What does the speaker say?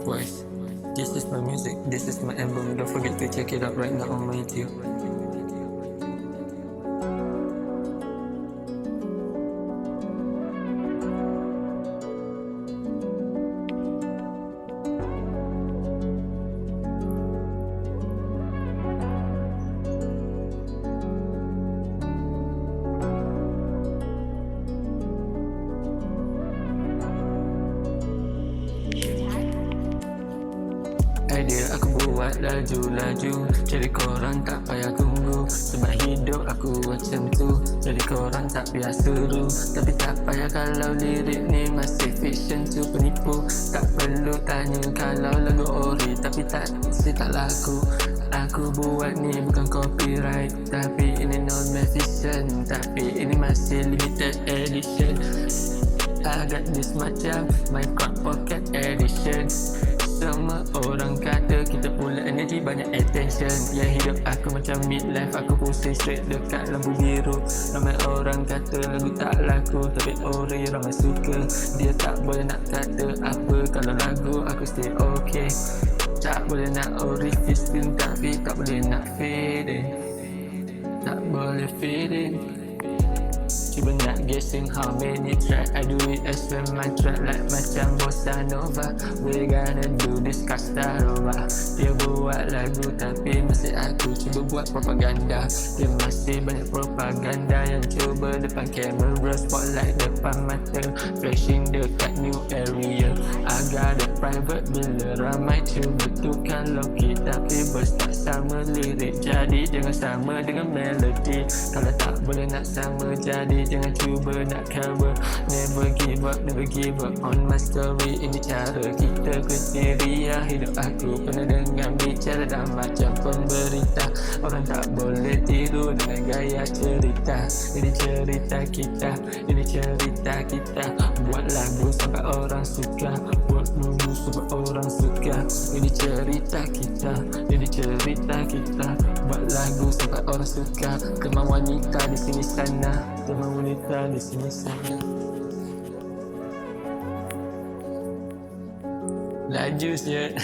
voice. This is my music, this is my album. Don't forget to check it out right now on my YouTube. Idea aku buat laju-laju, jadi korang tak payah tunggu. Sebab hidup aku macam tu, jadi korang tak payah seru. Tapi tak payah kalau lirik ni masih fiction tu penipu. Tak perlu tanya kalau lagu ori, tapi tak laku. Aku buat ni bukan copyright, tapi ini non-fiction, tapi ini masih limited edition. I got this macam my crop pocket edition. Semua orang kata kita pula energy banyak attention. Yang hidup aku macam midlife, aku pusing straight dekat lampu biru. Ramai orang kata lagu tak laku, tapi ori ramai suka. Dia tak boleh nak kata apa kalau lagu aku stay okay. Tak boleh nak ori feeling, tapi tak boleh nak fade in. Tak boleh fade in. Cuba nak guessing how many track I do it as well my track like macam bossa nova. We gonna do this Casta Rova. Dia buat lagu tapi masih aku cuba buat propaganda. Dia masih banyak propaganda yang cuba depan kamera, spotlight depan mata, flashing dekat new area. Agak ada private bila ramai cuba tukar loki, tapi verse tak sama lirik, jadi jangan sama dengan melody. Kalau tak boleh nak sama, jadi jangan cuba nak cover. Never give up on my story. Ini cara kita kriteria hidup aku. Penuh dengan bicara dan macam pemberita. Orang tak boleh tiru dengan gaya cerita. Ini cerita kita, ini cerita kita. Buat lagu sampai orang suka, buat lagu sampai orang suka. Ini cerita kita, ini cerita kita. Buat lagu sampai orang suka. Kemauan wanita di sini sana, kemauan wanita di sini sana. Laju siap.